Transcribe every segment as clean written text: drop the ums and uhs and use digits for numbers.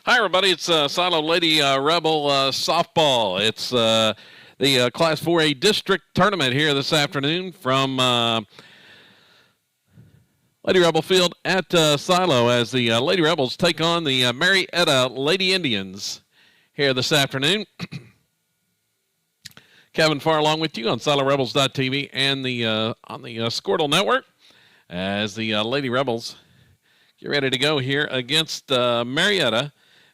Hi, everybody. It's Silo Lady Rebel softball. It's the Class 4A district tournament here this afternoon from Lady Rebel Field at Silo as the Lady Rebels take on the Marietta Lady Indians here this afternoon. Kevin Farr along with you on SiloRebels.tv and on the Squirtle Network as the Lady Rebels get ready to go here against Marietta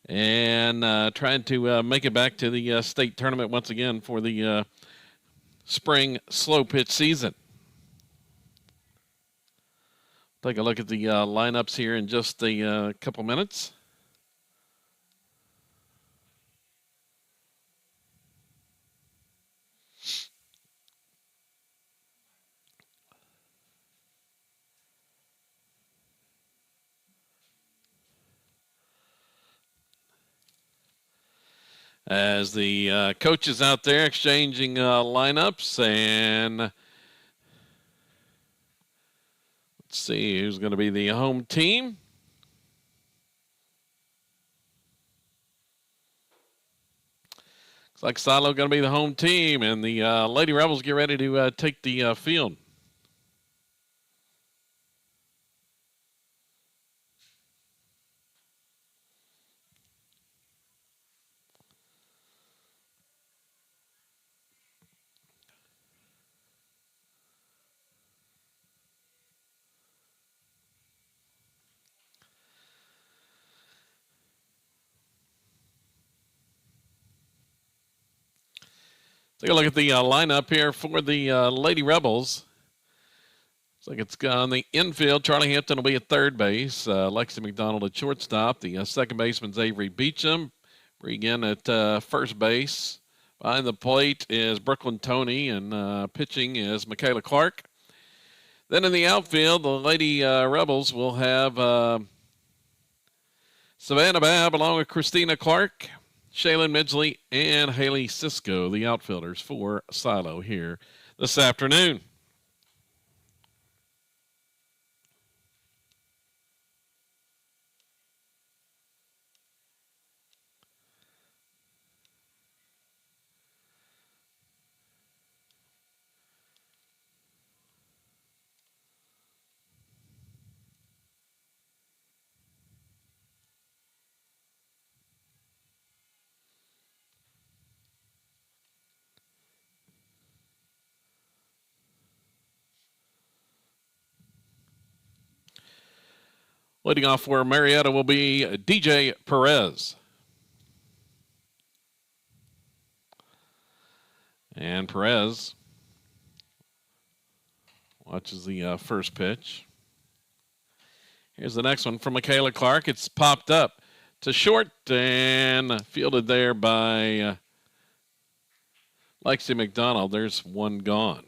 and trying to make it back to the state tournament once again for the spring slow pitch season. Take a look at the lineups here in just a couple minutes. As the coaches out there exchanging lineups, and let's see who's going to be the home team. Looks like Silo going to be the home team, and the Lady Rebels get ready to take the field. Take a look at the lineup here for the Lady Rebels. Looks like it's on the infield. Charlie Hampton will be at third base. Lexi McDonald at shortstop. The second baseman's Avery Beecham. Regan at first base. Behind the plate is Brooklyn Toney, and pitching is Michaela Clark. Then in the outfield, the Lady Rebels will have Savannah Babb along with Christina Clark, Shaylin Midgley, and Haley Cisco, the outfielders for Silo here this afternoon. Leading off for Marietta will be DJ Perez. And Perez watches the first pitch. Here's the next one from Michaela Clark. It's popped up to short and fielded there by Lexi McDonald. There's one gone.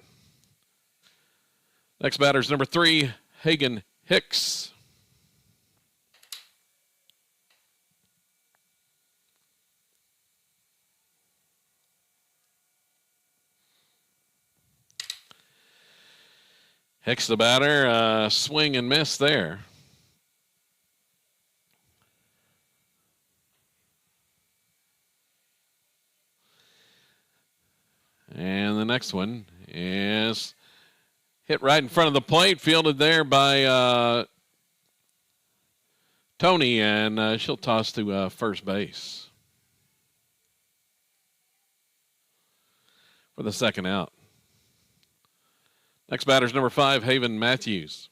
Next batter's number 3, Hagen Hicks. Hicks the batter, swing and miss there. And the next one is hit right in front of the plate, fielded there by Toney, and she'll toss to first base for the second out. Next batter's number 5, Haven Matthews.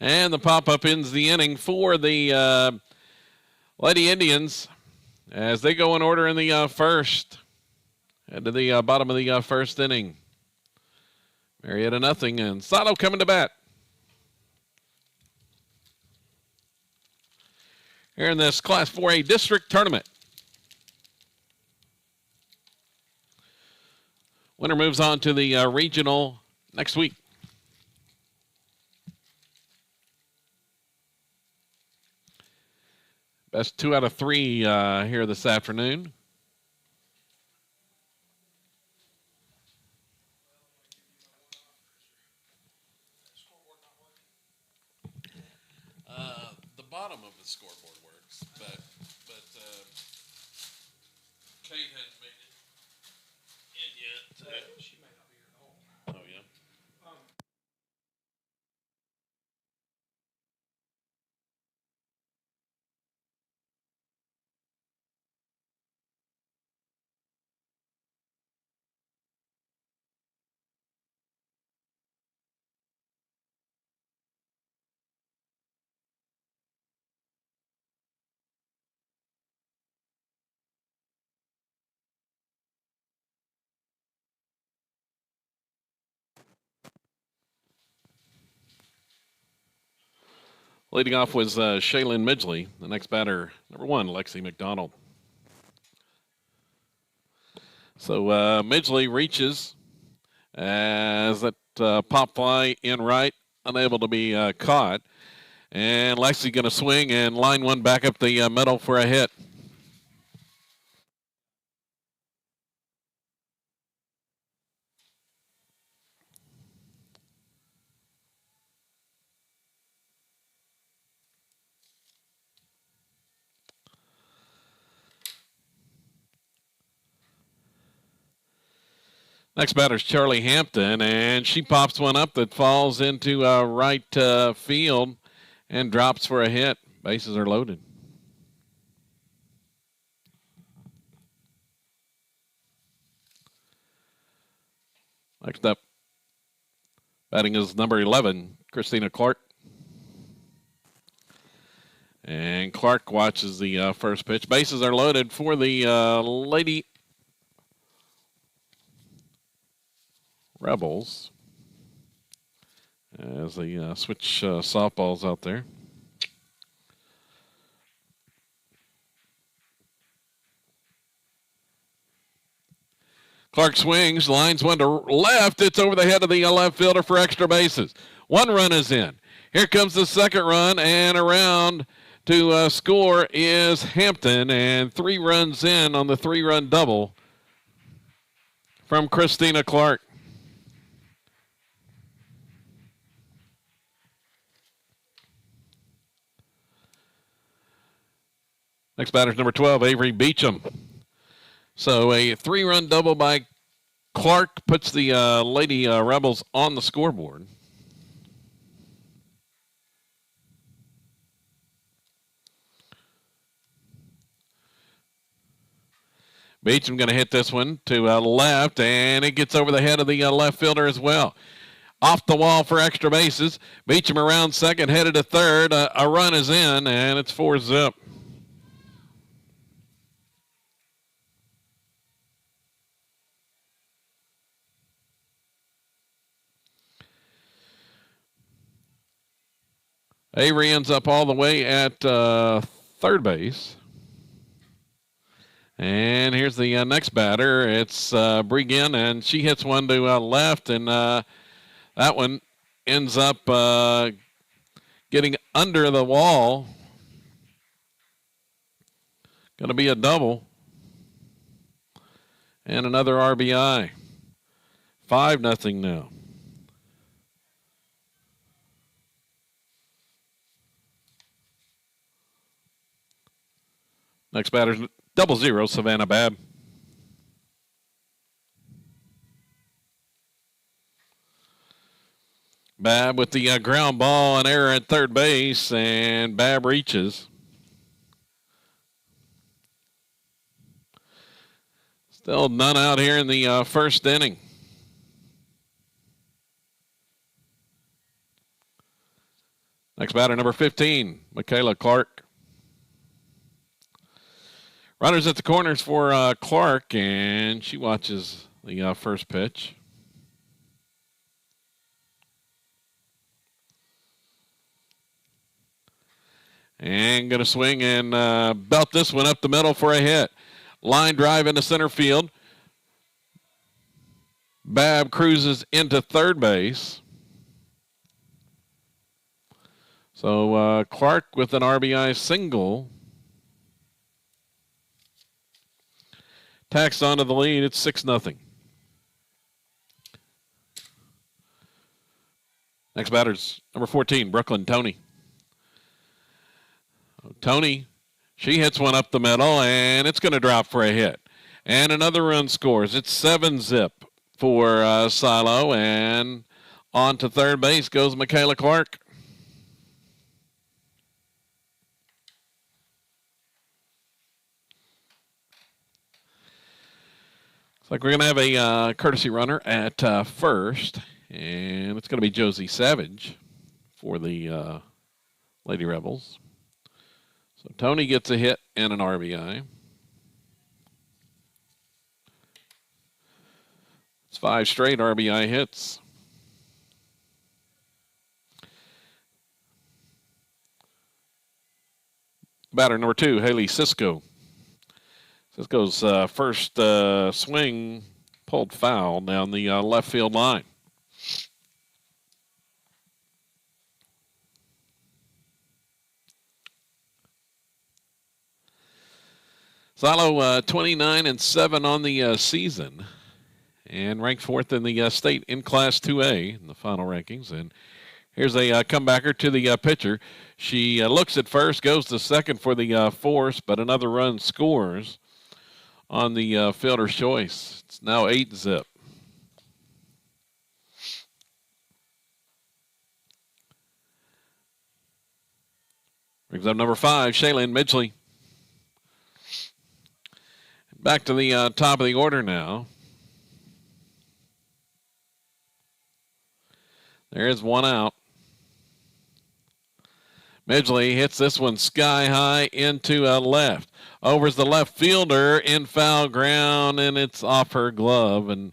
And the pop-up ends the inning for the Lady Indians as they go in order in the first. Head to the bottom of the first inning. Marietta nothing, and Silo coming to bat. Here in this Class 4A district tournament. Winner moves on to the regional next week. Best 2 out of 3 here this afternoon. The bottom of the scoreboard works, but Kate hasn't made it in yet. She may not be here at all. Oh, yeah. Leading off was Shaylin Midgley. The next batter, number 1, Lexi McDonald. So Midgley reaches as that pop fly in right, unable to be caught. And Lexi going to swing and line one back up the middle for a hit. Next batter's Charlie Hampton, and she pops one up that falls into right field and drops for a hit. Bases are loaded. Next up, batting is number 11, Christina Clark. And Clark watches the first pitch. Bases are loaded for the Lady Rebels as they switch softballs out there. Clark swings, lines one to left. It's over the head of the left fielder for extra bases. 1 run is in. Here comes the second run, and around to score is Hampton, and 3 runs in on the 3-run double from Christina Clark. Next batter's number 12, Avery Beecham. So a 3-run double by Clark puts the Lady Rebels on the scoreboard. Beecham going to hit this one to left, and it gets over the head of the left fielder as well. Off the wall for extra bases. Beecham around second, headed to third. A run is in, and it's 4-zip. Avery ends up all the way at third base. And here's the next batter. It's Bregan, and she hits one to left, and that one ends up getting under the wall. Going to be a double. And another RBI. 5-0 now. Next batter's 0-0, Savannah Babb. Babb with the ground ball, an error at third base, and Babb reaches. Still none out here in the first inning. Next batter, number 15, Michaela Clark. Runners at the corners for Clark, and she watches the first pitch. And going to swing and belt this one up the middle for a hit. Line drive into center field. Babb cruises into third base. So Clark with an RBI single. tacks onto the lead. It's 6-0. Next batter's number 14, Brooklyn, Tony. Tony, she hits one up the middle, and it's going to drop for a hit. And another run scores. It's 7-0 for Silo, and on to third base goes Michaela Clark. Looks like we're going to have a courtesy runner at first, and it's going to be Josie Savage for the Lady Rebels. So Tony gets a hit and an RBI. It's 5 straight RBI hits. Batter number 2, Haley Cisco. Cisco's first swing pulled foul down the left field line. Silo 29-7 on the season, and ranked 4th in the state in Class 2A in the final rankings. And here's a comebacker to the pitcher. She looks at first, goes to second for the force, but another run scores on the fielder's choice. It's now 8-0. Brings up number 5, Shaylin Midgley. Back to the top of the order now. There is one out. Midgley hits this one sky high into left. Over's the left fielder in foul ground, and it's off her glove and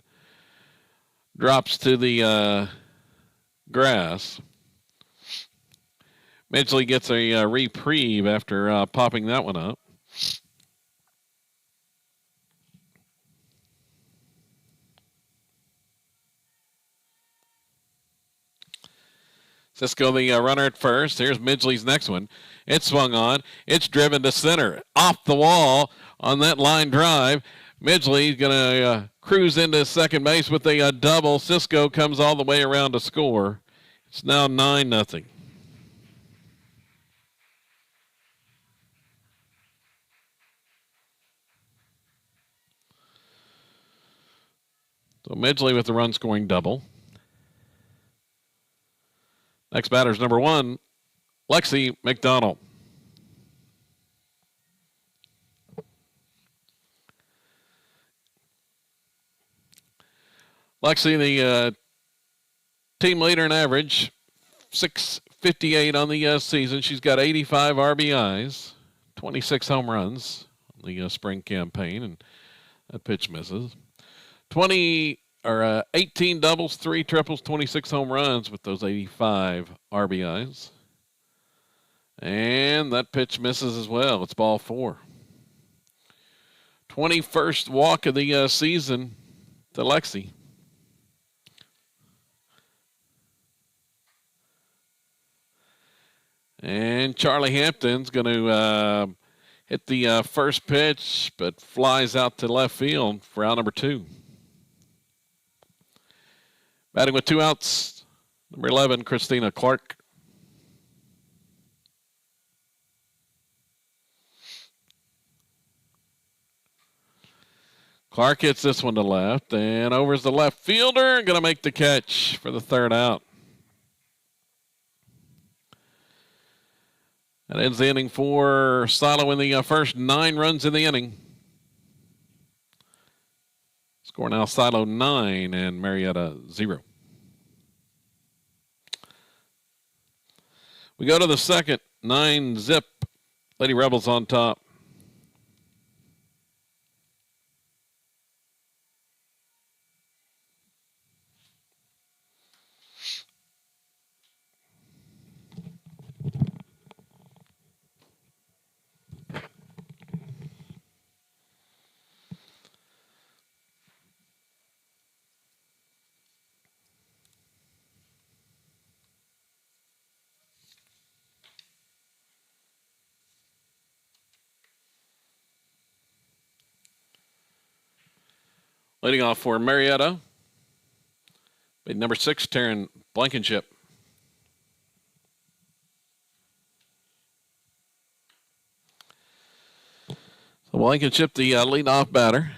drops to the grass. Midgley gets a reprieve after popping that one up. Cisco, the runner at first. Here's Midgley's next one. It's swung on. It's driven to center. Off the wall on that line drive. Midgley's going to cruise into second base with a double. Cisco comes all the way around to score. It's now 9-0. So Midgley with the run scoring double. Next batter's number 1, Lexi McDonald. Lexi, the team leader in average, 658 on the season. She's got 85 RBIs, 26 home runs on the spring campaign, and that pitch misses. 18 doubles, 3 triples, 26 home runs with those 85 RBIs. And that pitch misses as well. It's ball 4. 21st walk of the season to Lexi. And Charlie Hampton's going to hit the first pitch, but flies out to left field for out number 2. Batting with 2 outs, number 11, Christina Clark. Clark hits this one to left, and over's the left fielder, going to make the catch for the 3rd out. That ends the inning for Silo in the first 9 runs in the inning. Score now Silo 9 and Marietta 0. We go to the second, 9-0. Lady Rebels on top. Leading off for Marietta, number 6, Taryn Blankenship. So Blankenship, the leadoff batter.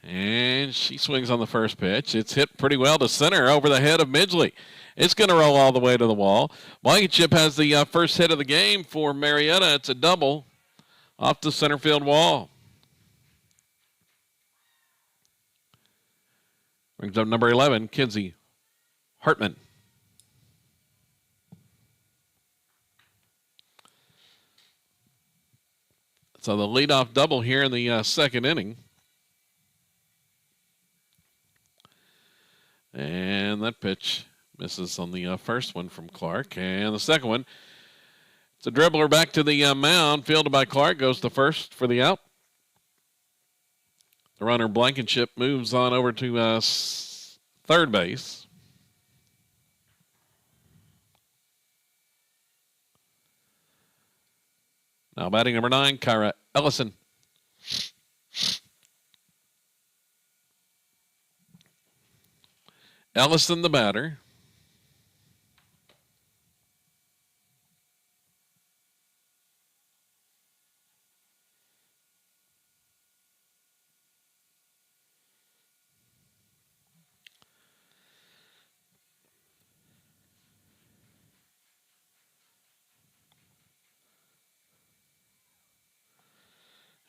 And she swings on the first pitch. It's hit pretty well to center over the head of Midgley. It's going to roll all the way to the wall. Blankenship has the first hit of the game for Marietta. It's a double off the center field wall. Brings up number 11, Kinsey Hartman. So the leadoff double here in the second inning. And that pitch misses on the first one from Clark. And the second one, it's a dribbler back to the mound, fielded by Clark, goes to first for the out. The runner, Blankenship, moves on over to third base. Now batting number 9, Kyra Ellison. Ellison, the batter.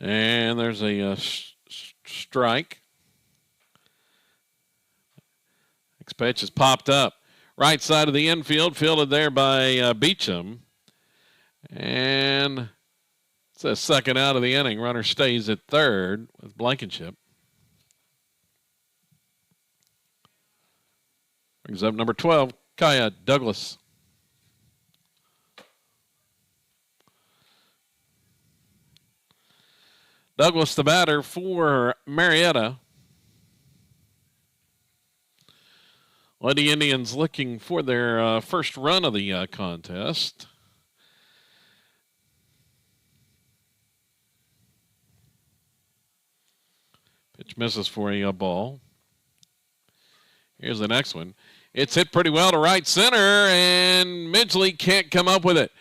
And there's a strike. Next pitch is popped up. Right side of the infield, fielded there by Beecham. And it's a second out of the inning. Runner stays at third with Blankenship. Brings up number 12, Kaya Douglas. Douglas, the batter for Marietta. Lady Indians looking for their first run of the contest. Pitch misses for a ball. Here's the next one. It's hit pretty well to right center, and Midgley can't come up with it.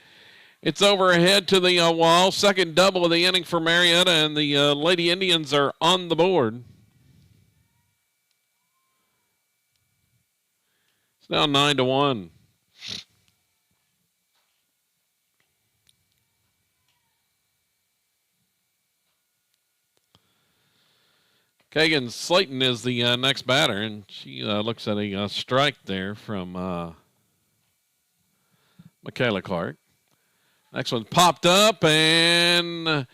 It's overhead to the wall. Second double of the inning for Marietta, and the Lady Indians are on the board. It's now 9-1. Kagan Slayton is the next batter, and she looks at a strike there from Michaela Clark. Next one popped up, and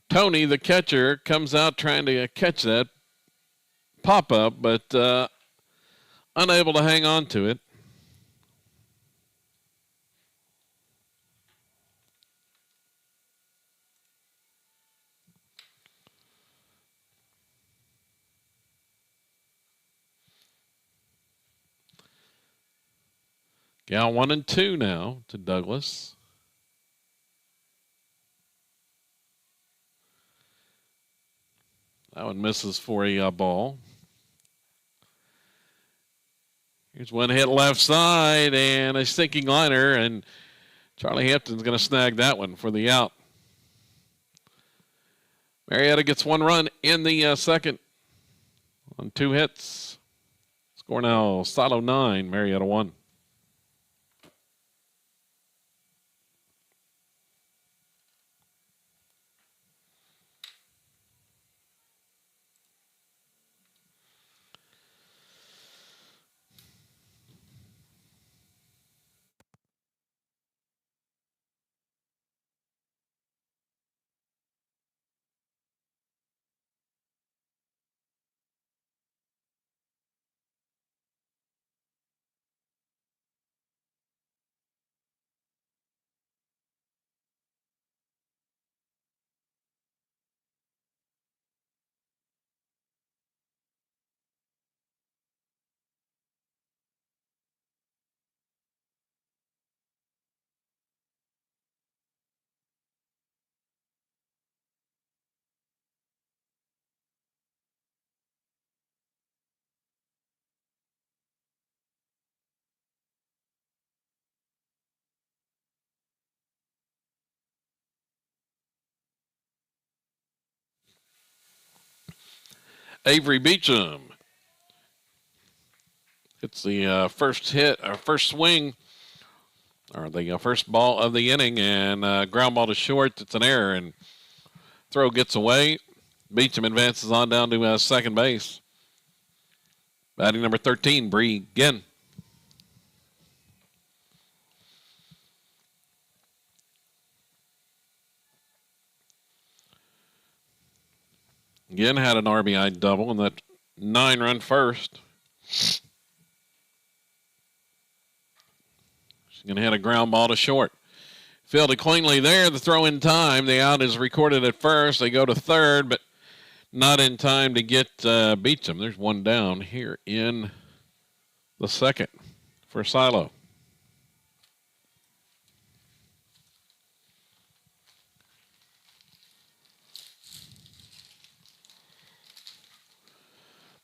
Tony, the catcher, comes out trying to catch that pop-up, but unable to hang on to it. Gal 1-2 now to Douglas. That one misses for a ball. Here's one hit left side and a sinking liner, and Charlie Hampton's going to snag that one for the out. Marietta gets one run in the second on 2 hits. Score now, Silo 9, Marietta 1. Avery Beecham. It's the first hit, or first swing, or the first ball of the inning, and ground ball to short. It's an error, and throw gets away. Beecham advances on down to second base. Batting number 13, Bree Ginn. Ginn had an RBI double in that 9-run first. She's going to hit a ground ball to short. Fielded cleanly there. The throw in time. The out is recorded at first. They go to third, but not in time to get Beecham. There's one down here in the second for Silo.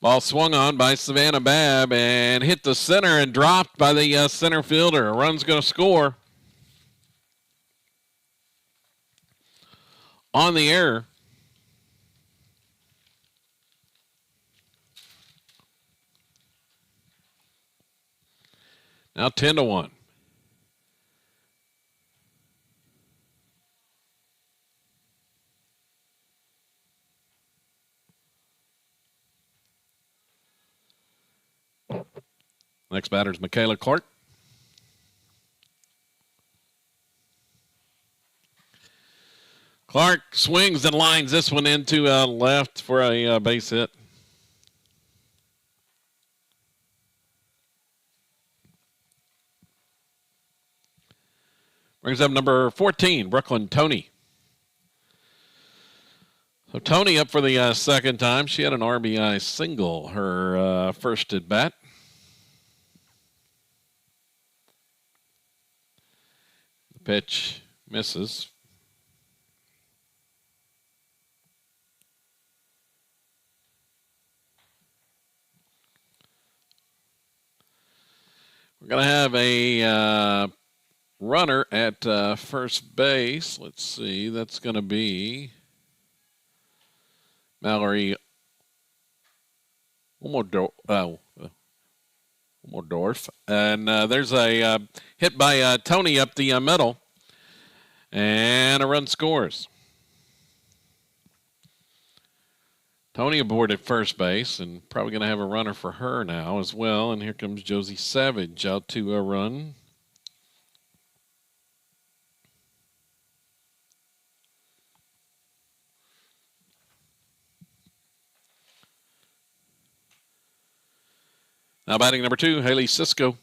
Ball swung on by Savannah Babb and hit the center and dropped by the center fielder. A run's going to score on the error. Now 10-1. Next batter is Michaela Clark. Clark swings and lines this one into left for a base hit. Brings up number 14, Brooklyn Tony. So Tony up for the second time. She had an RBI single her first at bat. The pitch misses. We're going to have a runner at first base. Let's see. That's going to be Mallory Umordorf. And there's a hit by Tony up the middle. And a run scores. Tony aboard at first base, and probably going to have a runner for her now as well. And here comes Josie Savage out to a run. Now batting number 2, Haley Cisco.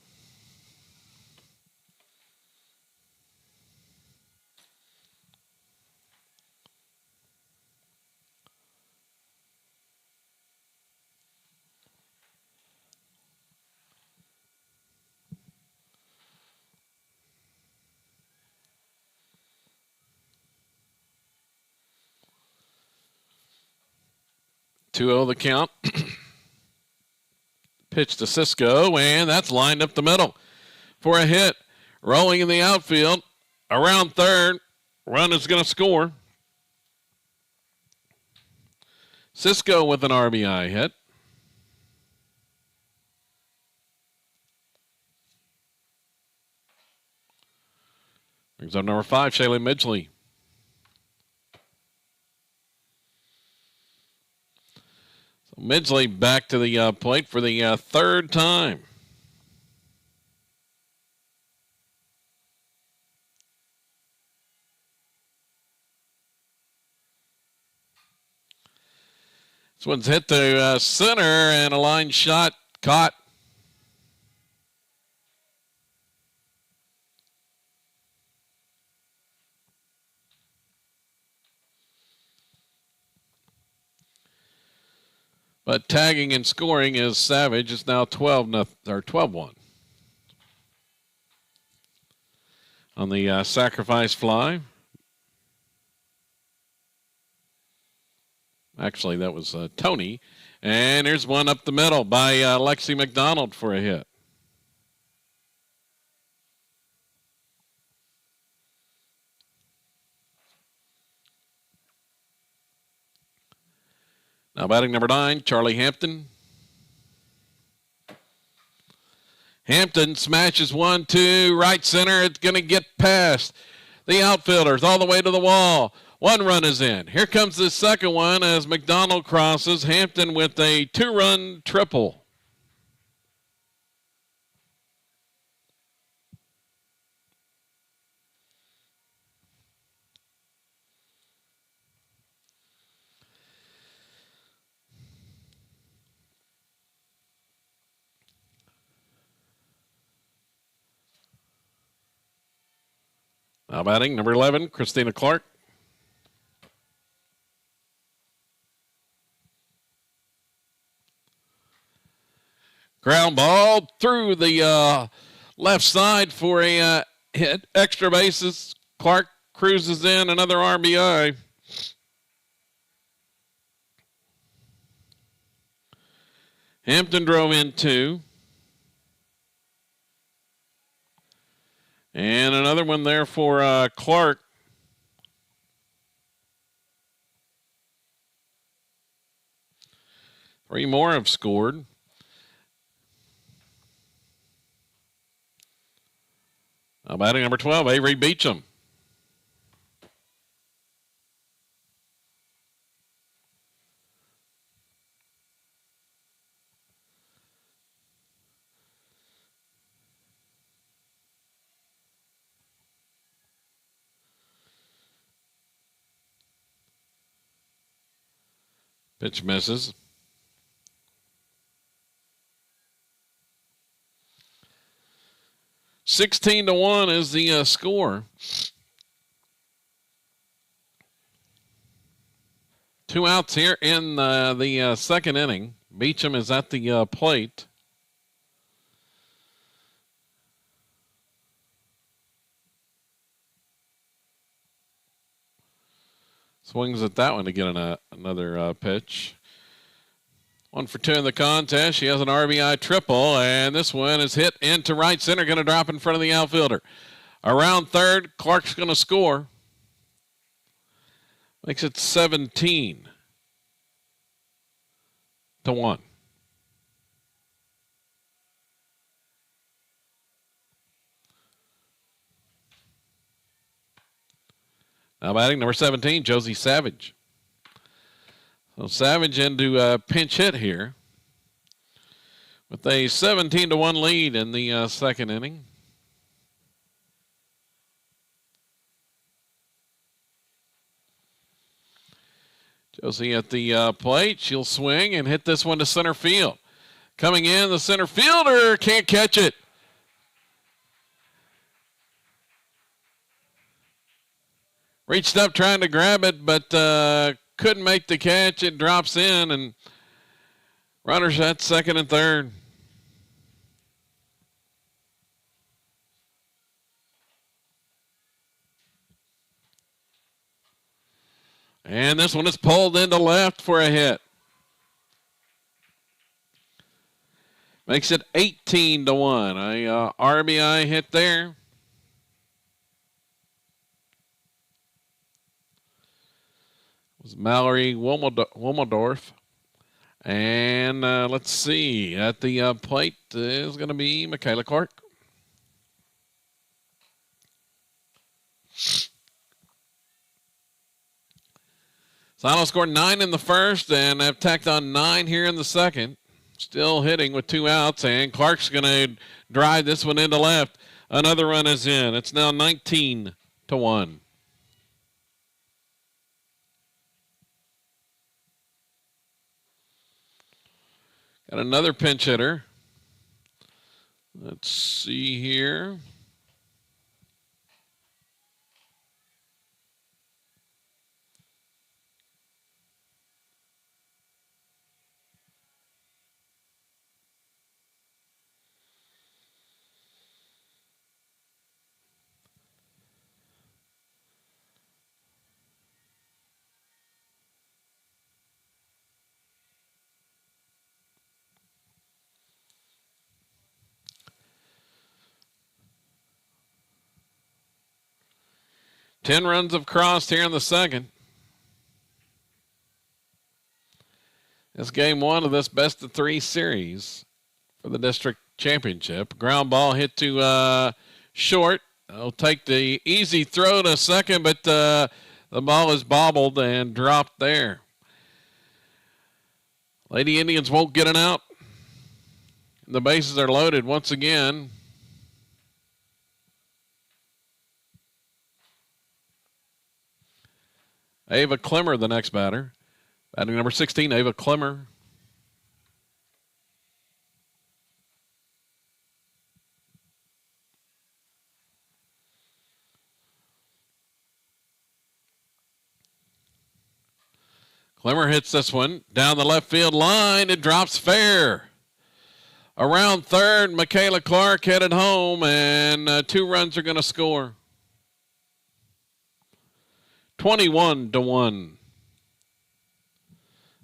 Two-0 the count. Pitch to Cisco, and that's lined up the middle for a hit. Rolling in the outfield, around third. Run is going to score. Cisco with an RBI hit. Brings up number 5, Shaylee Midgley. So Midgley back to the plate for the third time. This one's hit to center, and a line shot caught. But tagging and scoring is Savage. It's now 12-1 on the sacrifice fly. Actually, that was Tony. And here's one up the middle by Lexi McDonald for a hit. Now batting number 9, Charlie Hampton. Hampton smashes 1-2, right center. It's going to get past the outfielders all the way to the wall. One run is in. Here comes the second one as McDonald crosses. Hampton with a 2-run triple. Now batting number 11, Christina Clark. Ground ball through the left side for a hit. Extra bases. Clark cruises in, another RBI. Hampton drove in 2. And another one there for Clark. Three more have scored. Now batting number 12, Avery Beecham. Pitch misses. $16-1 is the score. 2 outs here in the second inning. Beecham is at the plate. Swings at that one to get another pitch. 1 for 2 in the contest. She has an RBI triple, and this one is hit into right center, going to drop in front of the outfielder. Around third, Clark's going to score. Makes it 17-1. Now batting number 17, Josie Savage. So Savage into a pinch hit here with a 17-1 lead in the second inning. Josie at the plate. She'll swing and hit this one to center field. Coming in, the center fielder can't catch it. Reached up trying to grab it, but couldn't make the catch. It drops in, and runners at second and third. And this one is pulled into left for a hit. Makes it 18-1. A RBI hit there. Was Mallory Womeldorf. And let's see. At the plate is going to be Michaela Clark. Silo scored 9 in the first, and have tacked on 9 here in the second. Still hitting with 2 outs, and Clark's going to drive this one into left. Another run is in. It's now 19-1. Got another pinch hitter. Let's see here. Ten runs have crossed here in the second. It's game one of this best of three series for the district championship. Ground ball hit to short. I'll take the easy throw to second, but the ball is bobbled and dropped there. Lady Indians won't get an out. The bases are loaded once again. Ava Clemmer, the next batter. Batting number 16, Ava Clemmer. Clemmer hits this one down the left field line. It drops fair. Around third, Michaela Clark headed home, and 2 runs are going to score. 21-1.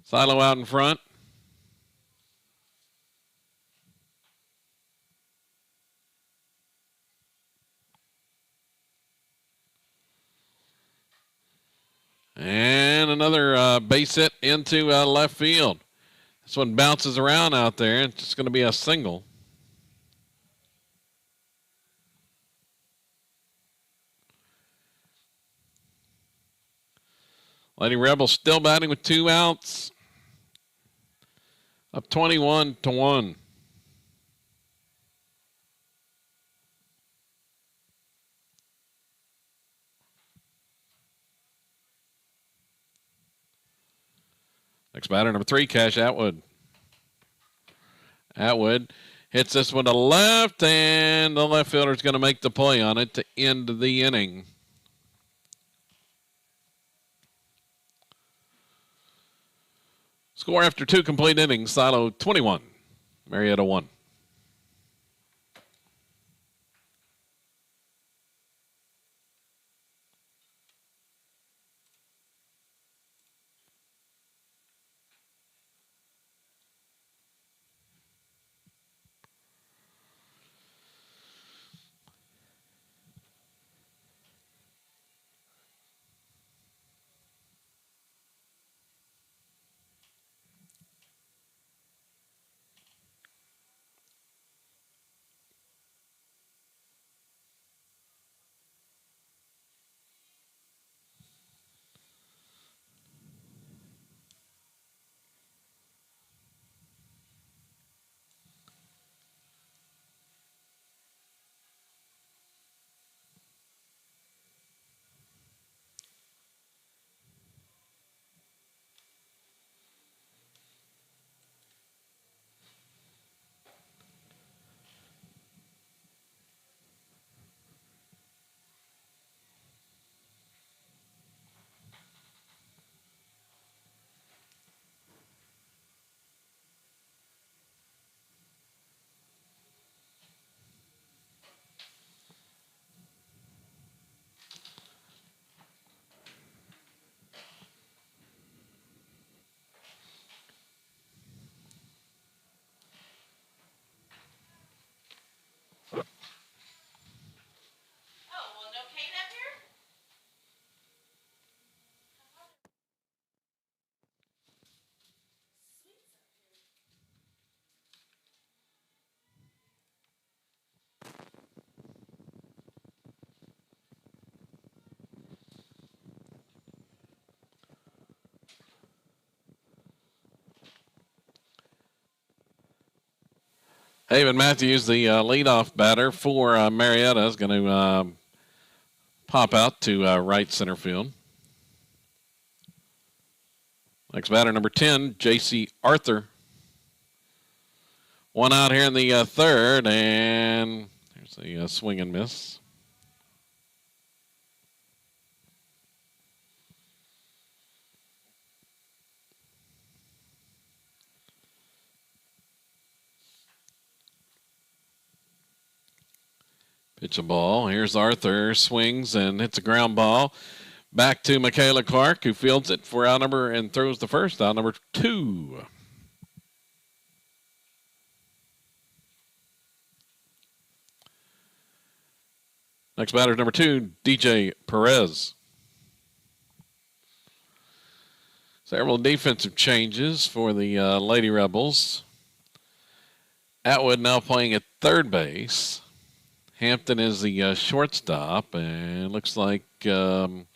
Silo out in front. And another base hit into left field. This one bounces around out there. It's just going to be a single. Lady Rebels still batting with 2 outs. Up 21-1. Next batter, number 3, Cash Atwood. Atwood hits this one to left, and the left fielder is going to make the play on it to end the inning. Score after 2 complete innings, Silo 21, Marietta 1. Haven Matthews, the leadoff batter for Marietta, is going to pop out to right center field. Next batter, number 10, J.C. Arthur. 1 out here in the third, and here's a swing and miss. Pitch a ball. Here's Arthur, swings and hits a ground ball. Back to Michaela Clark, who fields it for out number and throws the first out, number 2. Next batter is number 2, DJ Perez. Several defensive changes for the Lady Rebels. Atwood now playing at third base. Hampton is the shortstop, and looks like Melanie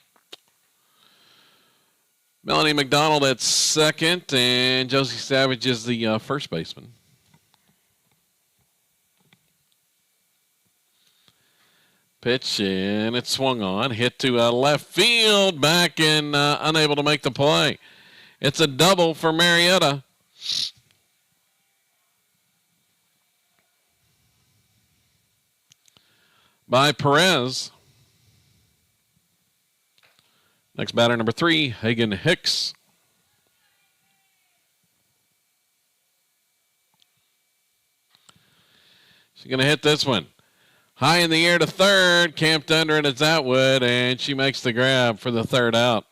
McDonald at second, and Josie Savage is the first baseman. Pitch, and it swung on. Hit to left field, back and unable to make the play. It's a double for Marietta. By Perez. Next batter, number 3, Hagen Hicks. She's going to hit this one. High in the air to third, camped under it, it's Atwood, and she makes the grab for the third out.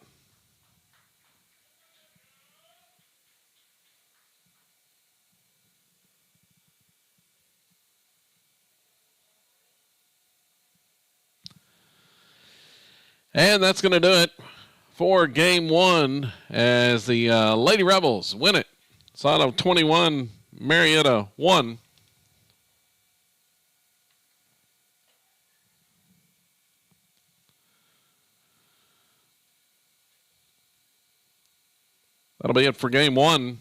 And that's going to do it for game 1 as the Lady Rebels win it. Silo 21, Marietta 1. That'll be it for game 1.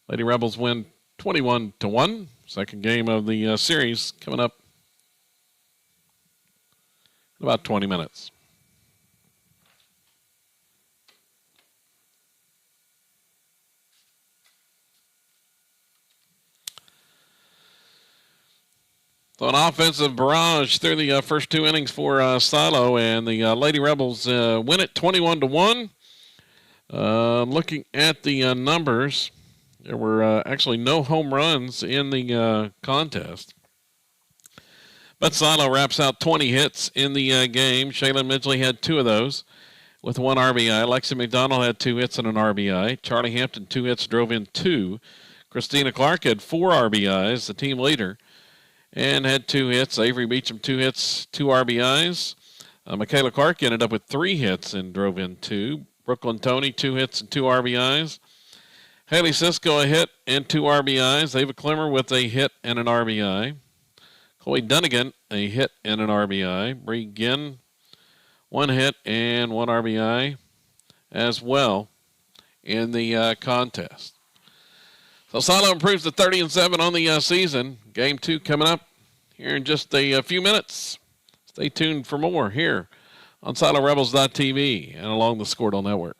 Lady Rebels win 21-1. Second game of the series coming up in about 20 minutes. So an offensive barrage through the first 2 innings for Silo, and the Lady Rebels win it 21-1. Looking at the numbers, there were actually no home runs in the contest. But Silo wraps out 20 hits in the game. Shaylin Midgley had 2 of those with 1 RBI. Lexi McDonald had 2 hits and an RBI. Charlie Hampton, 2 hits, drove in 2. Christina Clark had 4 RBIs, the team leader, and had 2 hits. Avery Beecham, 2 hits, 2 RBIs. Michaela Clark ended up with 3 hits and drove in 2. Brooklyn Tony, 2 hits and 2 RBIs. Haley Cisco, a hit and 2 RBIs. Ava Klimmer with a hit and an RBI. Chloe Dunnigan, a hit and an RBI. Bree Ginn, 1 hit and 1 RBI as well in the contest. So Silo improves to 30-7 on the season. Game 2 coming up here in just a few minutes. Stay tuned for more here on SiloRebels.tv and along the Scoredale Network.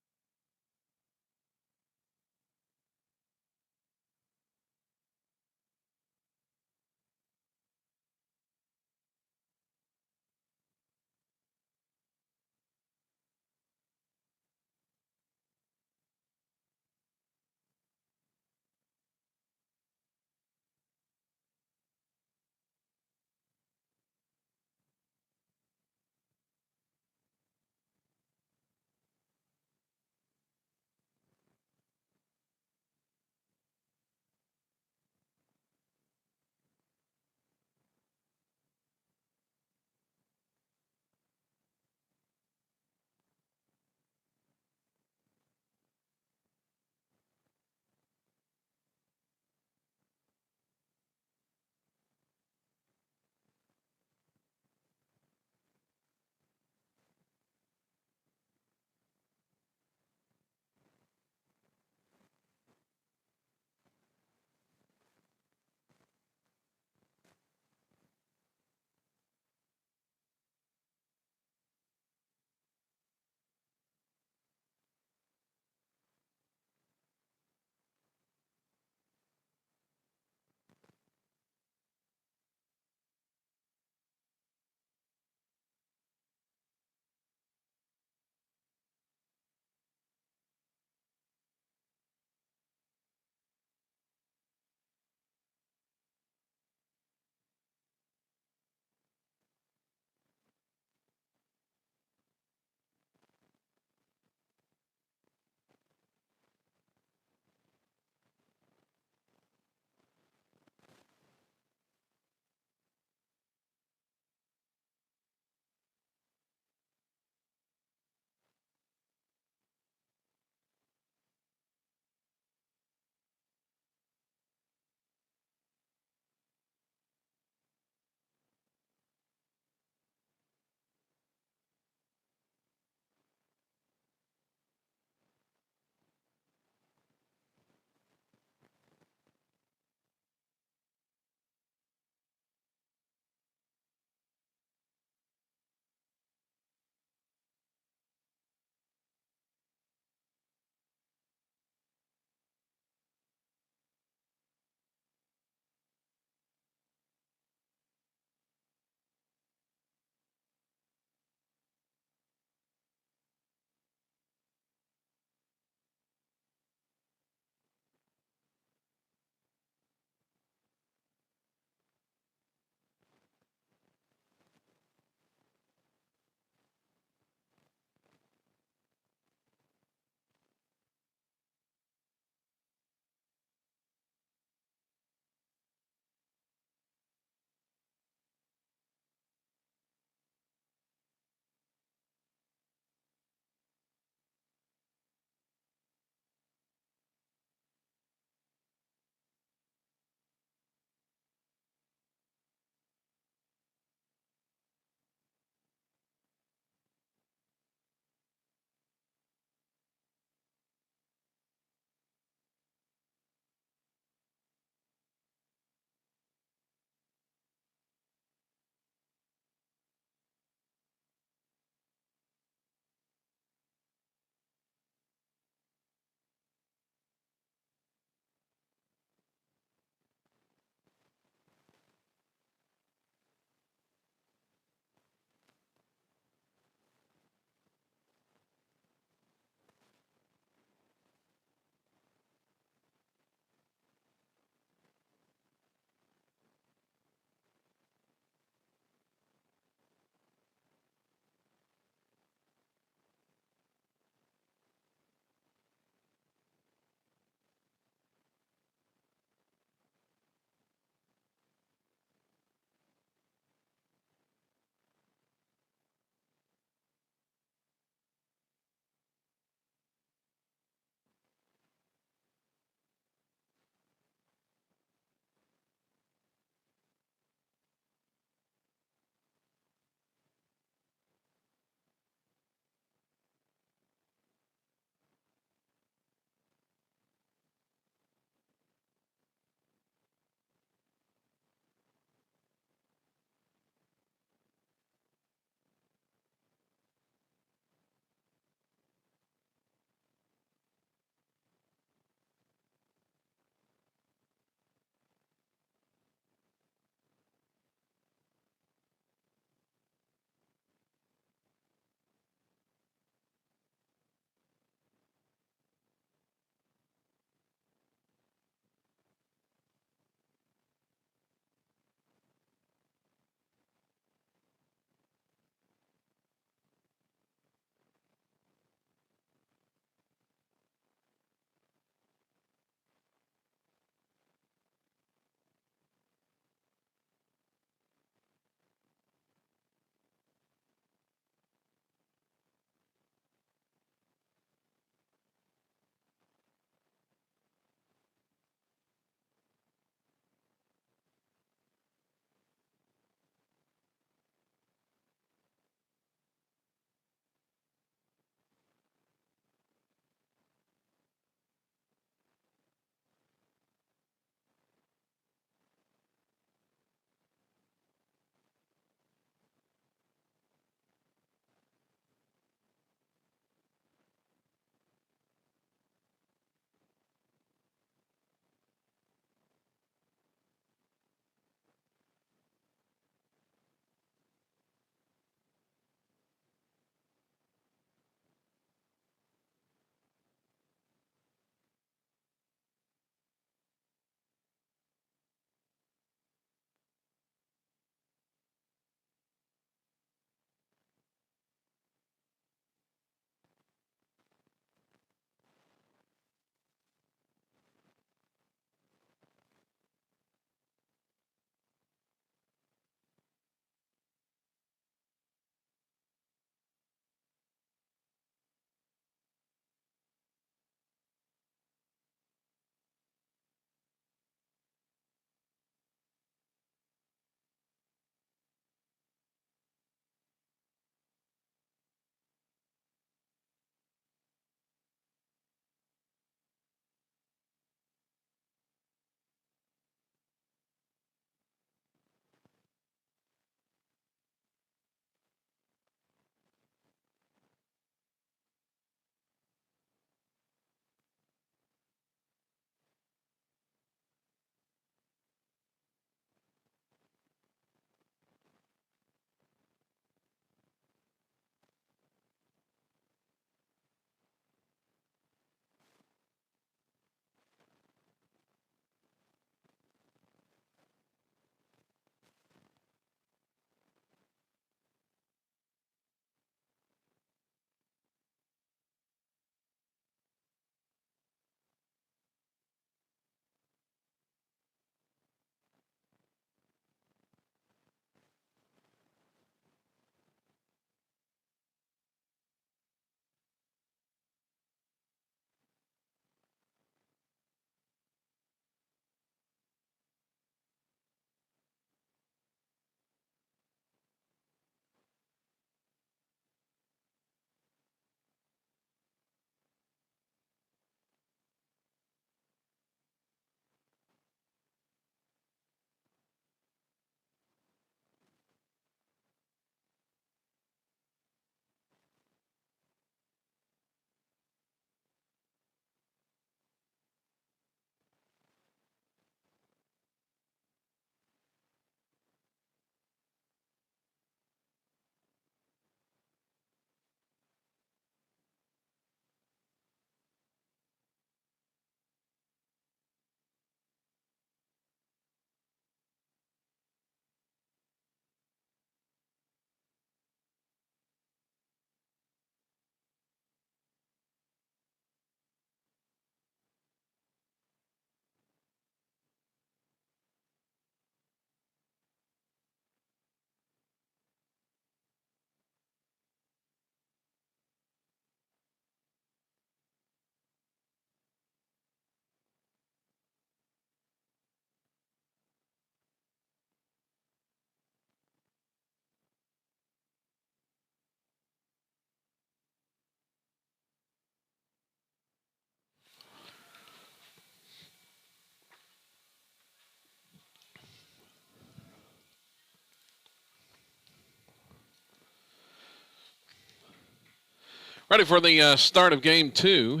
Ready for the start of game 2.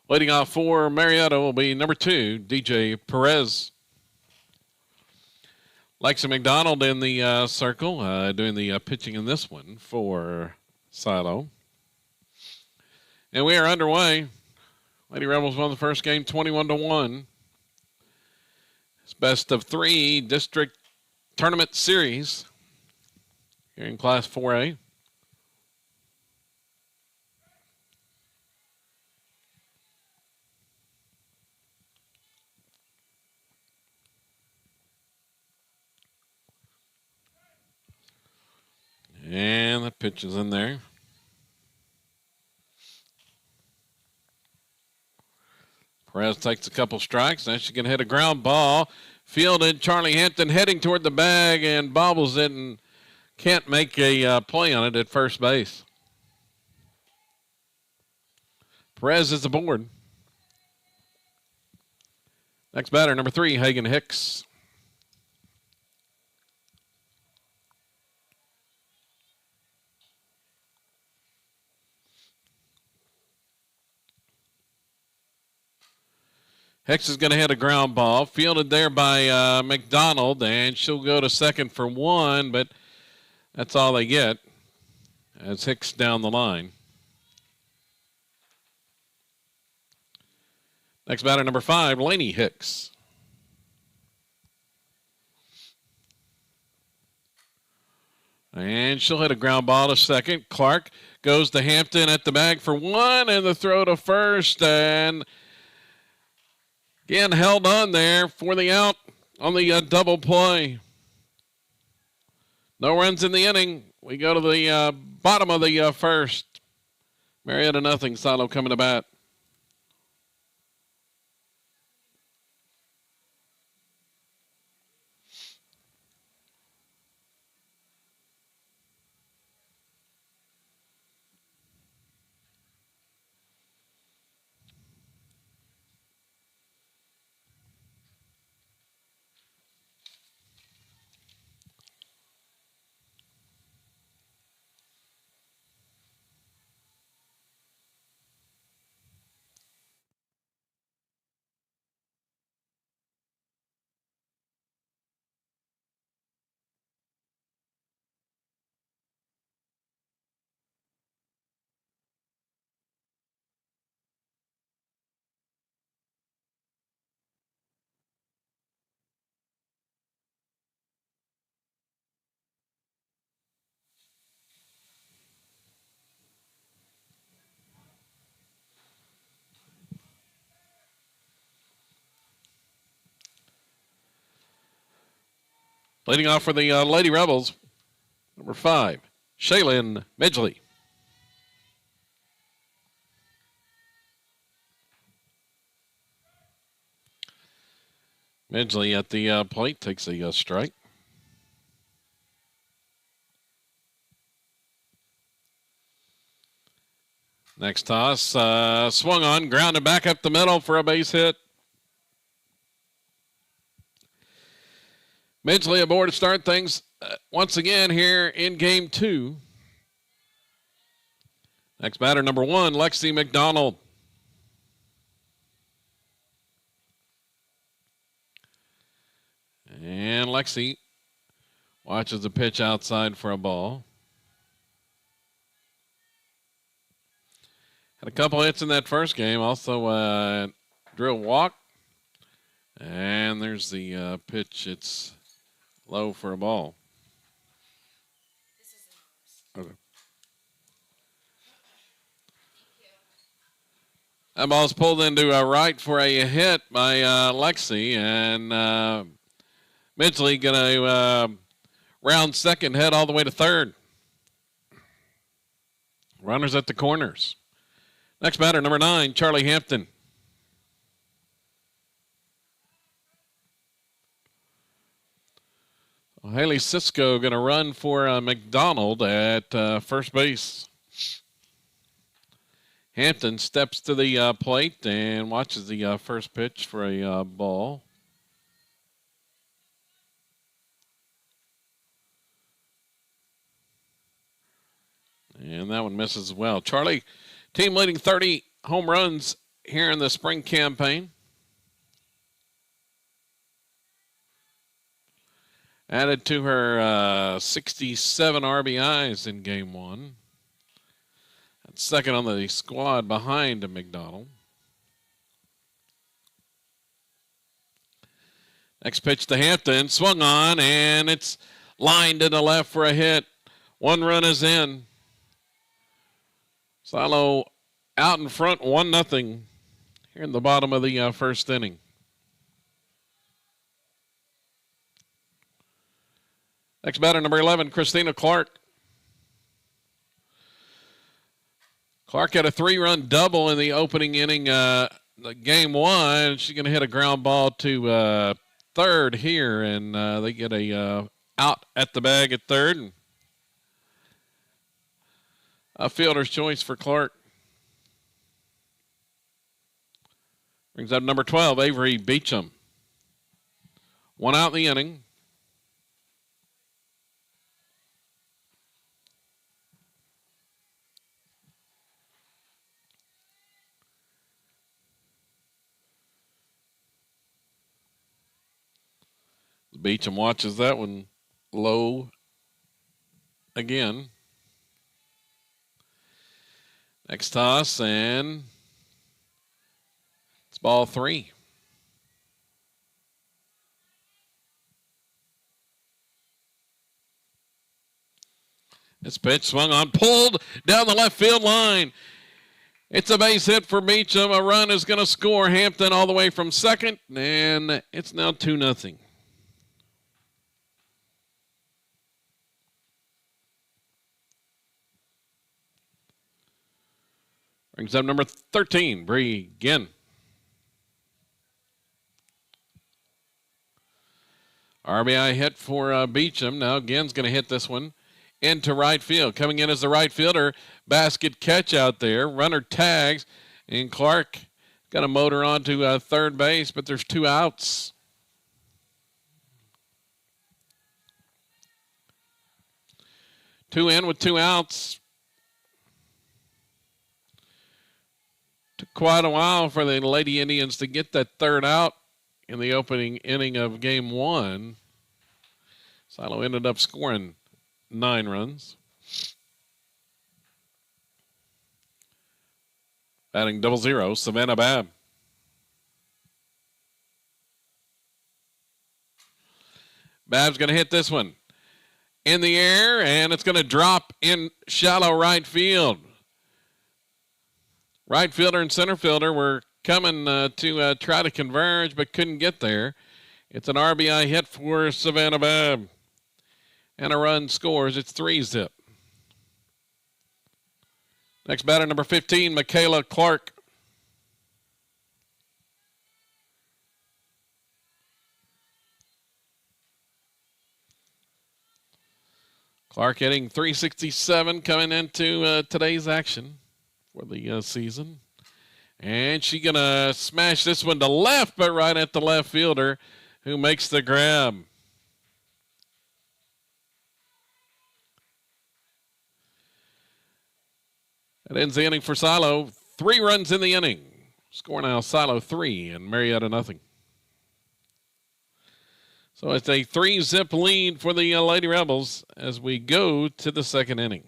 Leading off for Marietta will be number 2, DJ Perez. Lexi McDonald in the circle, doing the pitching in this one for Silo. And we are underway. Lady Rebels won the first game 21-1. It's best of 3 district tournament series here in Class 4A. And the pitch is in there. Perez takes a couple strikes. Now she can hit a ground ball. Fielded, Charlie Hampton heading toward the bag and bobbles it and can't make a play on it at first base. Perez is aboard. Next batter, number 3, Hagen Hicks. Hicks is going to hit a ground ball, fielded there by McDonald, and she'll go to second for 1, but that's all they get as Hicks down the line. Next batter, number 5, Lainey Hicks. And she'll hit a ground ball to second. Clark goes to Hampton at the bag for 1, and the throw to first, and again, held on there for the out on the double play. No runs in the inning. We go to the bottom of the first. Marietta nothing. Silo coming to bat. Leading off for the Lady Rebels, number 5, Shaylin Midgley. Midgley at the plate takes a strike. Next toss, swung on, grounded back up the middle for a base hit. Midgley aboard to start things once again here in game 2. Next batter, number 1, Lexi McDonald. And Lexi watches the pitch outside for a ball. Had a couple hits in that first game. Also drew a walk. And there's the pitch. It's low for a ball. Okay. That ball's pulled into right for a hit by Lexi, and Midgley going to round second, head all the way to third. Runners at the corners. Next batter, number 9, Charlie Hampton. Haley Cisco going to run for McDonald at first base. Hampton steps to the plate and watches the first pitch for a ball. And that one misses as well. Charlie, team leading 30 home runs here in the spring campaign. Added to her 67 RBIs in game one. That's second on the squad behind McDonald. Next pitch to Hampton, swung on, and it's lined to the left for a hit. One run is in. Silo out in front, 1-0 here in the bottom of the first inning. Next batter, number 11, Christina Clark. Clark had a 3-run double in the opening inning, game one. She's going to hit a ground ball to third here, and they get a out at the bag at third. A fielder's choice for Clark. Brings up number 12, Avery Beecham. One out in the inning. Beecham watches that one low again. Next toss, and it's ball 3. This pitch swung on, pulled down the left field line. It's a base hit for Beecham. A run is going to score. Hampton all the way from second, and it's now 2-0. Brings up number 13, Bree Ginn. RBI hit for Beecham. Now Ginn's going to hit this one into right field. Coming in as the right fielder, basket catch out there. Runner tags, and Clark got a motor onto third base, but there's 2 outs. Two in with 2 outs. Took quite a while for the Lady Indians to get that third out in the opening inning of game one. Silo ended up scoring 9 runs. Batting 0-0, Savannah Babb. Babb's going to hit this one in the air, and it's going to drop in shallow right field. Right fielder and center fielder were coming to try to converge, but couldn't get there. It's an RBI hit for Savannah Babb. And a run scores. It's 3-0. Next batter, number 15, Michaela Clark. Clark hitting .367 coming into today's action for the season. And she's going to smash this one to left, but right at the left fielder who makes the grab. That ends the inning for Silo. 3 runs in the inning. Score now Silo 3 and Marietta 0. So it's a 3-zip lead for the Lady Rebels as we go to the second inning.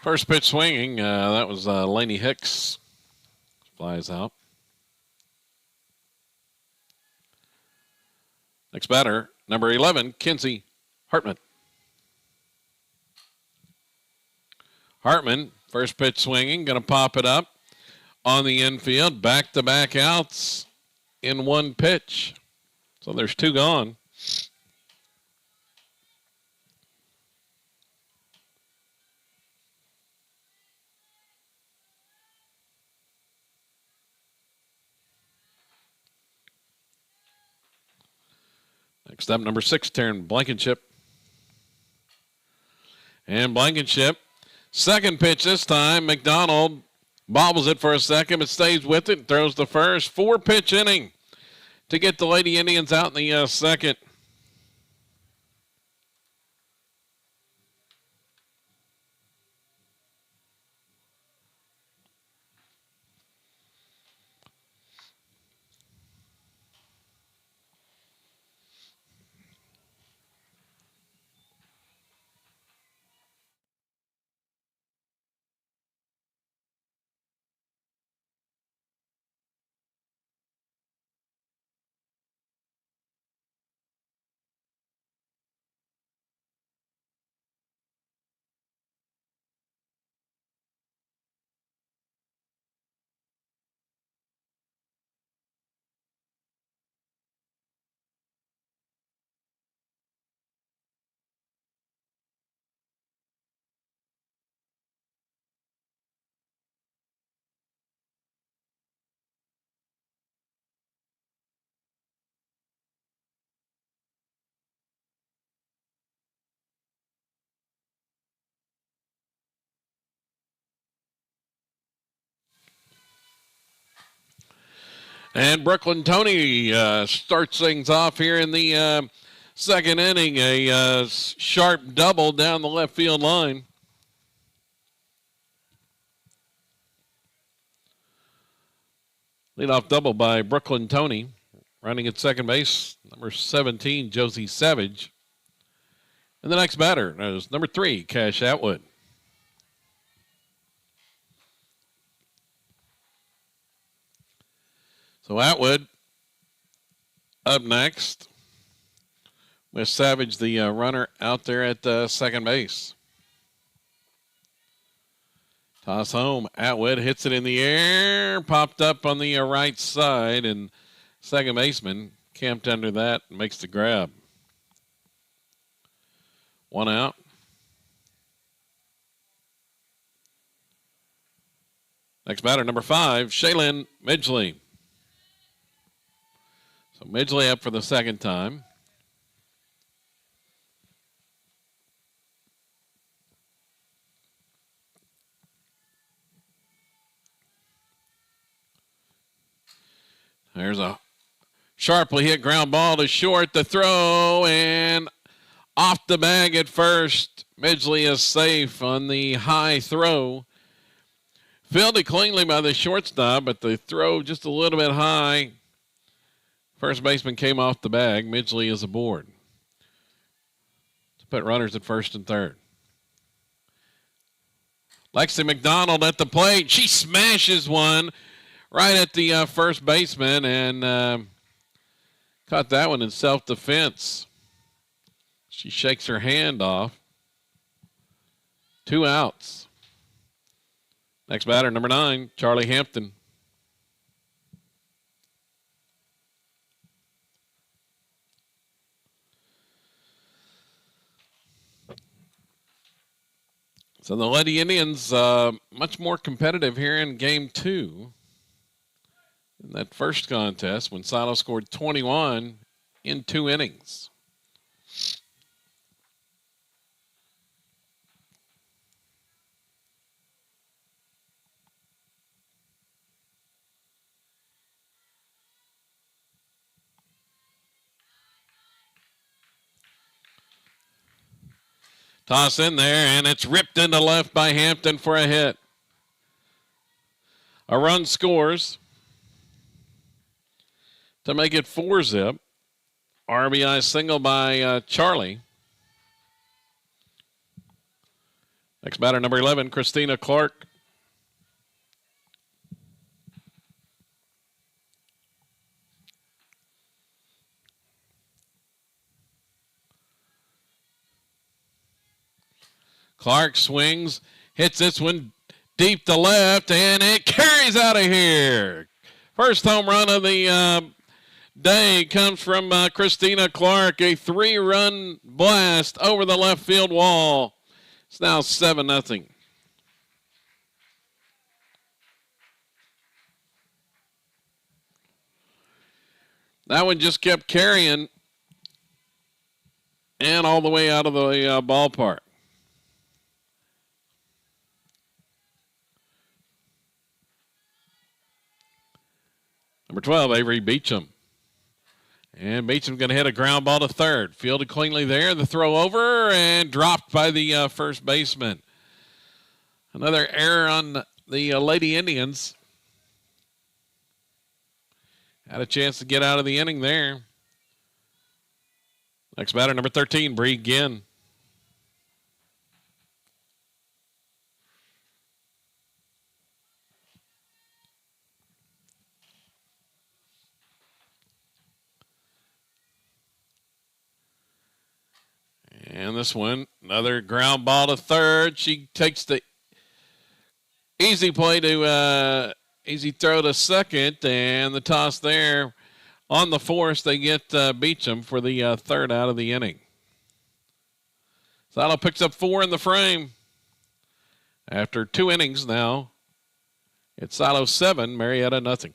First pitch swinging, that was Lainey Hicks. Flies out. Next batter, number 11, Kinsey Hartman. Hartman, first pitch swinging, going to pop it up on the infield. Back-to-back outs in one pitch. So there's two gone. Next up, number 6, Taryn Blankenship. And Blankenship, second pitch this time. McDonald bobbles it for a second, but stays with it. Throws the first. 4-pitch inning to get the Lady Indians out in the second. And Brooklyn Tony starts things off here in the second inning. A sharp double down the left field line. Leadoff double by Brooklyn Tony. Running at second base, number 17, Josie Savage. And the next batter is number 3, Cash Atwood. So Atwood up next with Savage, the runner, out there at second base. Toss home. Atwood hits it in the air. Popped up on the right side, and second baseman camped under that and makes the grab. One out. Next batter, number 5, Shaylin Midgley. So Midgley up for the second time. There's a sharply hit ground ball to short. The throw, and off the bag at first. Midgley is safe on the high throw. Fielded cleanly by the shortstop, but the throw just a little bit high. First baseman came off the bag. Midgley is aboard to put runners at first and third. Lexi McDonald at the plate. She smashes one right at the first baseman and caught that one in self-defense. She shakes her hand off. 2 outs. Next batter, number 9, Charlie Hampton. So the Lady Indians much more competitive here in game 2. In that first contest when Silo scored 21 in 2 innings. Toss in there, and it's ripped into left by Hampton for a hit. A run scores to make it 4-zip. RBI single by Charlie. Next batter, number 11, Christina Clark. Clark swings, hits this one deep to left, and it carries out of here. First home run of the day comes from Christina Clark, a 3-run blast over the left field wall. It's now 7-0. That one just kept carrying and all the way out of the ballpark. Number 12, Avery Beecham. And Beecham's going to hit a ground ball to third. Fielded cleanly there. The throw over and dropped by the first baseman. Another error on the Lady Indians. Had a chance to get out of the inning there. Next batter, number 13, Bree Ginn. And this one, another ground ball to third. She takes the easy play to easy throw to second, and the toss there on the force. They get Beecham for the third out of the inning. Silo picks up 4 in the frame. After 2 innings now, it's Silo 7, Marietta nothing.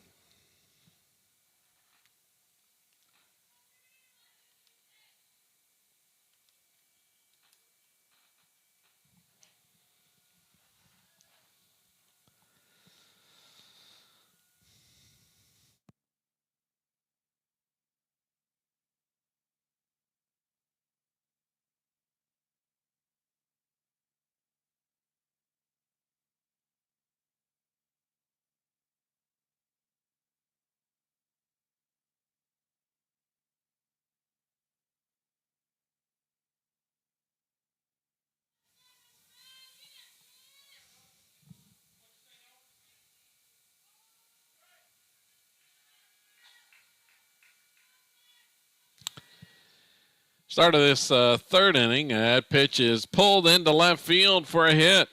Start of this third inning, that pitch is pulled into left field for a hit.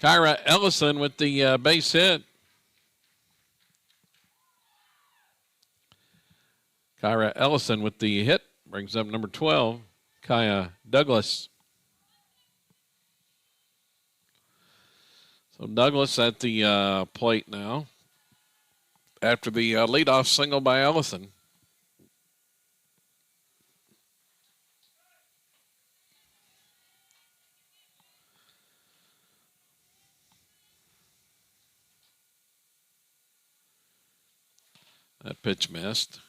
Kyra Ellison with the base hit. Kyra Ellison with the hit brings up number 12, Kaya Douglas. So Douglas at the plate now after the leadoff single by Ellison. That pitch missed.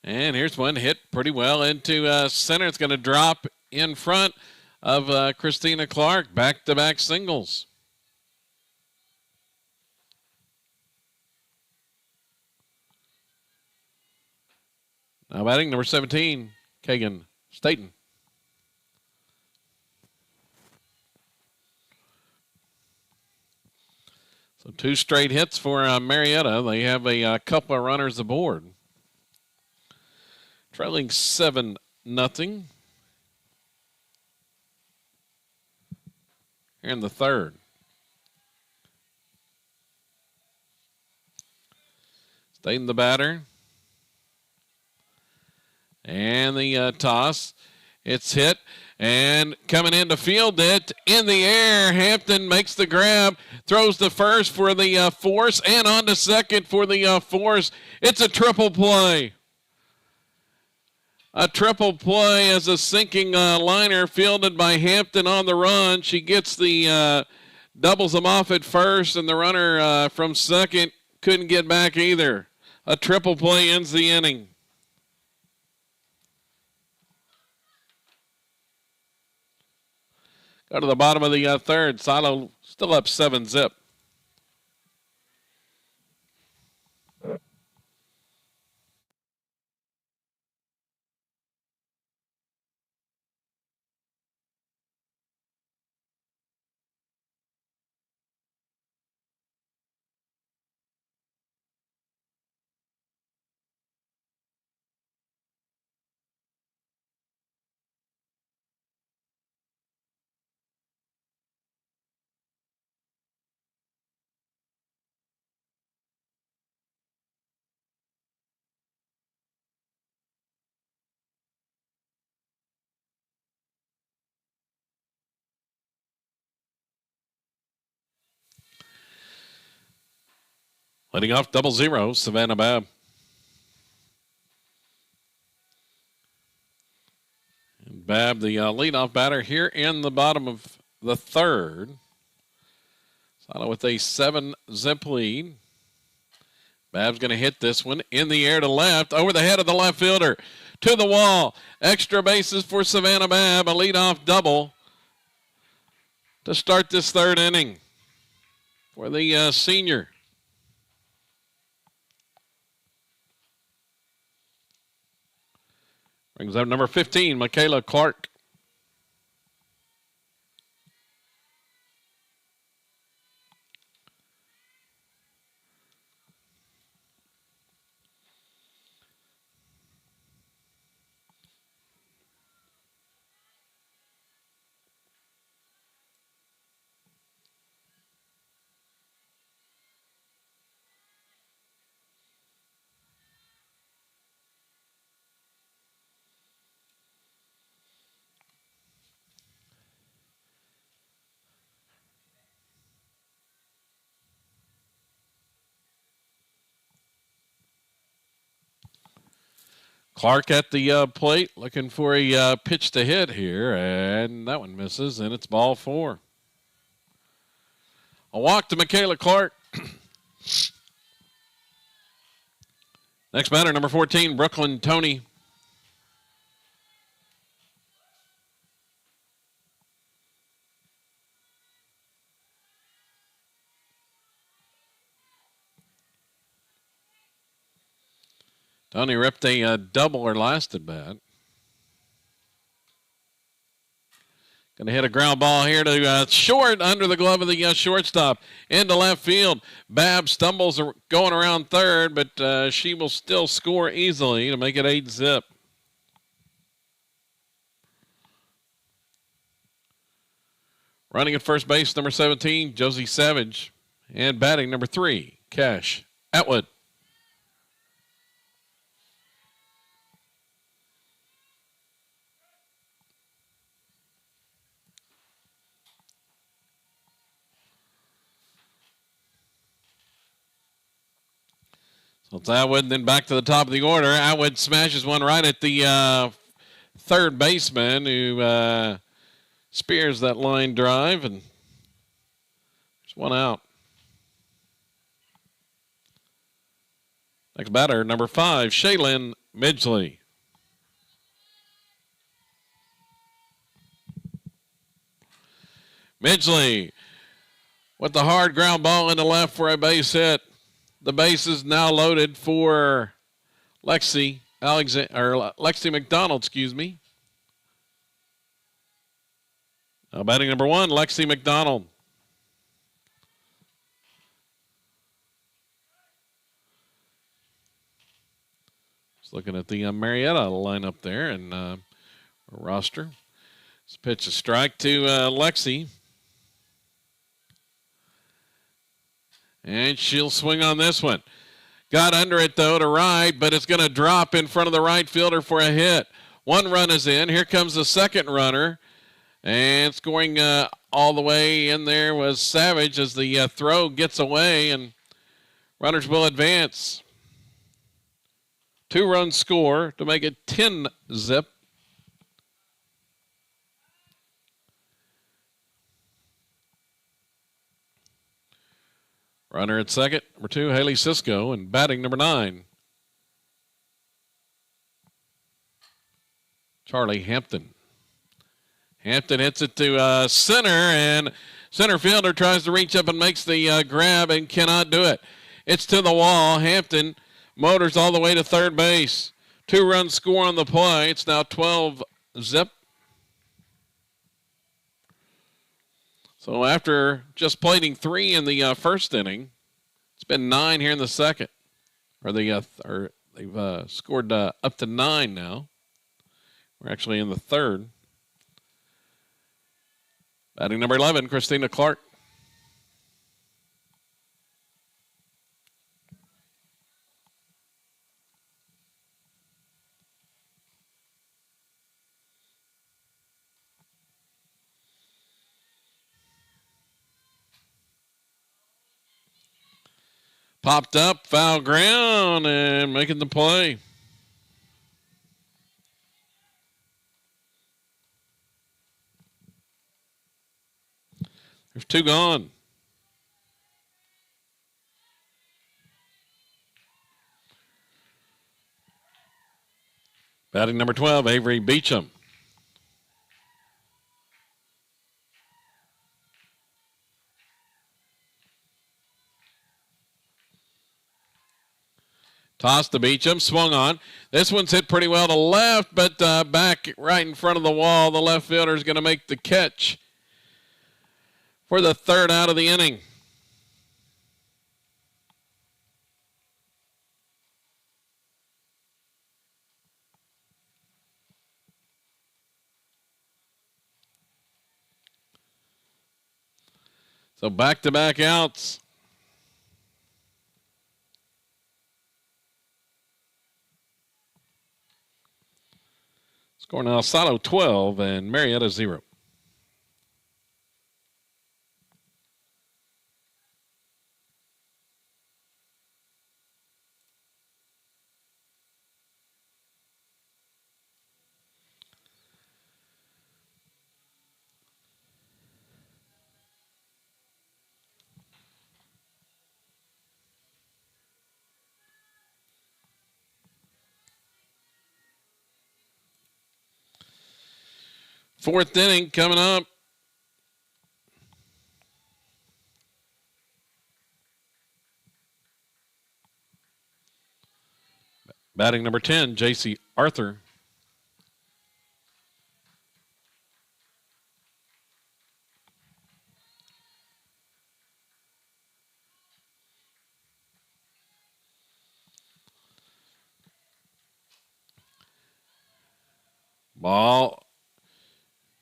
And here's one hit pretty well into center. It's going to drop in front of Christina Clark. Back-to-back singles. Now batting number 17, Kagan Staten. So 2 straight hits for Marietta. They have a couple of runners aboard. Trailing 7-0. Here in the third. Staten the batter. And the toss. It's hit. And coming in to field it in the air. Hampton makes the grab. Throws the first for the force. And on to second for the force. It's a triple play. A triple play as a sinking liner fielded by Hampton on the run. She gets the doubles them off at first, and the runner from second couldn't get back either. A triple play ends the inning. Go to the bottom of the third. Silo still up 7-0. Leading off 00, Savannah Babb. And Babb, the leadoff batter here in the bottom of the third. Sano with a 7-zip lead. Babb's going to hit this one in the air to left, over the head of the left fielder, to the wall. Extra bases for Savannah Babb, a leadoff double to start this third inning for the senior. Brings up number 15, Michaela Clark. Clark at the plate, looking for a pitch to hit here, and that one misses, and it's ball 4. A walk to Michaela Clark. Next batter, number 14, Brooklyn Tony. Tony ripped a double her last at bat. Going to hit a ground ball here to short under the glove of the shortstop into left field. Babb stumbles going around third, but she will still score easily to make it 8-zip. Running at first base, number 17, Josie Savage. And batting, number 3, Cash Atwood. So it's Atwood, and then back to the top of the order. Atwood smashes one right at the third baseman, who spears that line drive, and there's one out. Next batter, number 5, Shaylin Midgley. Midgley with the hard ground ball into left for a base hit. The base is now loaded for Lexi McDonald, excuse me. Now batting number 1, Lexi McDonald. Just looking at the Marietta lineup there and roster. This pitch a strike to Lexi. And she'll swing on this one. Got under it, though, to right, but it's going to drop in front of the right fielder for a hit. One run is in. Here comes the second runner. And scoring all the way in there was Savage as the throw gets away, and runners will advance. 2-run score to make it 10-zip. Runner at second, number 2, Haley Cisco, and batting number 9, Charlie Hampton. Hampton hits it to center, and center fielder tries to reach up and makes the grab and cannot do it. It's to the wall. Hampton motors all the way to third base. 2-run score on the play. It's now 12-zip. So after just plating 3 in the first inning, it's been 9 here in the second. They've scored up to 9 now. We're actually in the third. Batting number 11, Christina Clark. Popped up, foul ground, and making the play. There's 2 gone. Batting number 12, Avery Beecham. Toss to Beecham, swung on. This one's hit pretty well to left, but back right in front of the wall. The left fielder is going to make the catch for the 3rd out of the inning. So back-to-back outs. Score now, Silo 12 and Marietta 0. Fourth inning coming up. Batting number 10, J.C. Arthur. Ball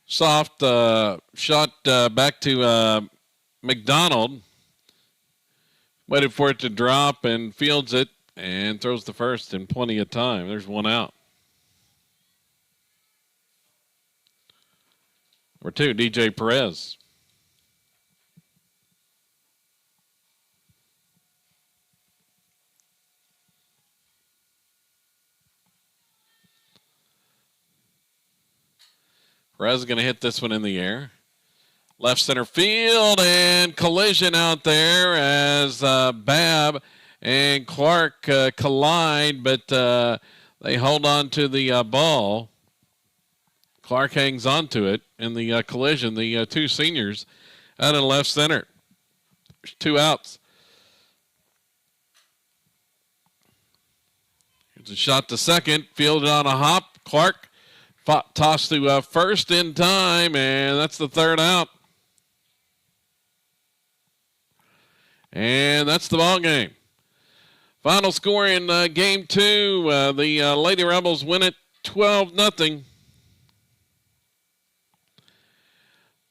soft shot back to McDonald. Waited for it to drop and fields it and throws the first in plenty of time. There's 1 out. Number 2, DJ Perez. Perez is going to hit this one in the air. Left center field and collision out there as Babb and Clark collide, but they hold on to the ball. Clark hangs on to it in the collision. The 2 seniors out in left center. There's 2 outs. Here's a shot to second, fielded on a hop. Clark tossed to first in time, and that's the 3rd out. And that's the ball game. Final score in game 2, the Lady Rebels win it 12-0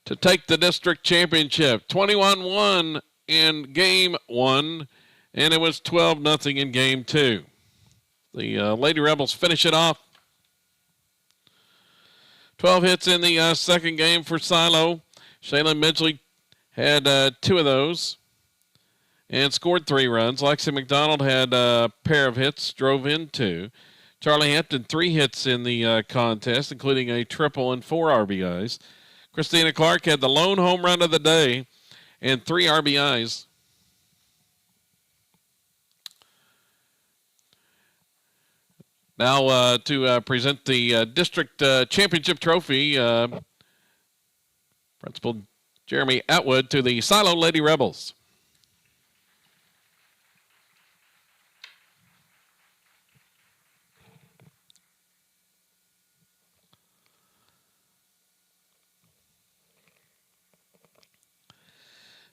to take the district championship. 21-1 in game 1, and it was 12-0 in game 2. The Lady Rebels finish it off. 12 hits in the second game for Silo. Shaylin Midgley had 2 of those and scored 3 runs. Lexi McDonald had a pair of hits, drove in 2. Charlie Hampton, 3 hits in the contest, including a triple and 4 RBIs. Christina Clark had the lone home run of the day and 3 RBIs. Now to present the district championship trophy, Principal Jeremy Atwood to the Silo Lady Rebels.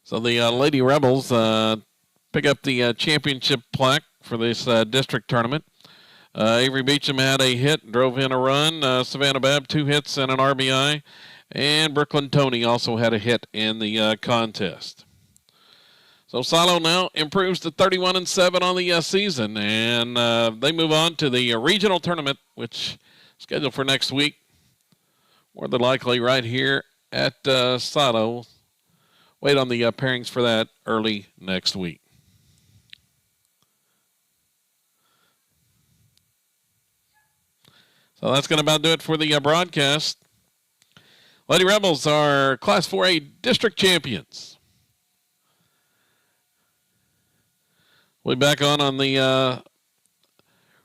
So the Lady Rebels pick up the championship plaque for this district tournament. Avery Beecham had a hit, drove in a run. Savannah Babb, 2 hits and an RBI. And Brooklyn Tony also had a hit in the contest. So Silo now improves to 31-7 on the season, and they move on to the regional tournament, which is scheduled for next week. More than likely right here at Silo. Wait on the pairings for that early next week. So that's going to about do it for the broadcast. Lady Rebels are Class 4A district champions. We'll be back on the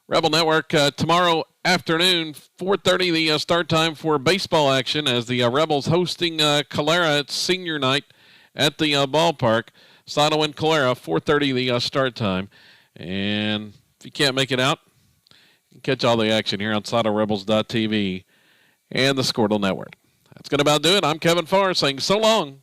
Rebel Network tomorrow afternoon, 4:30, the start time for baseball action as the Rebels hosting Calera at senior night at the ballpark. Sino and Calera, 4:30 the start time. And if you can't make it out, you can catch all the action here on SinoRebels.tv and the Squirtle Network. That's going to about do it. I'm Kevin Farr saying so long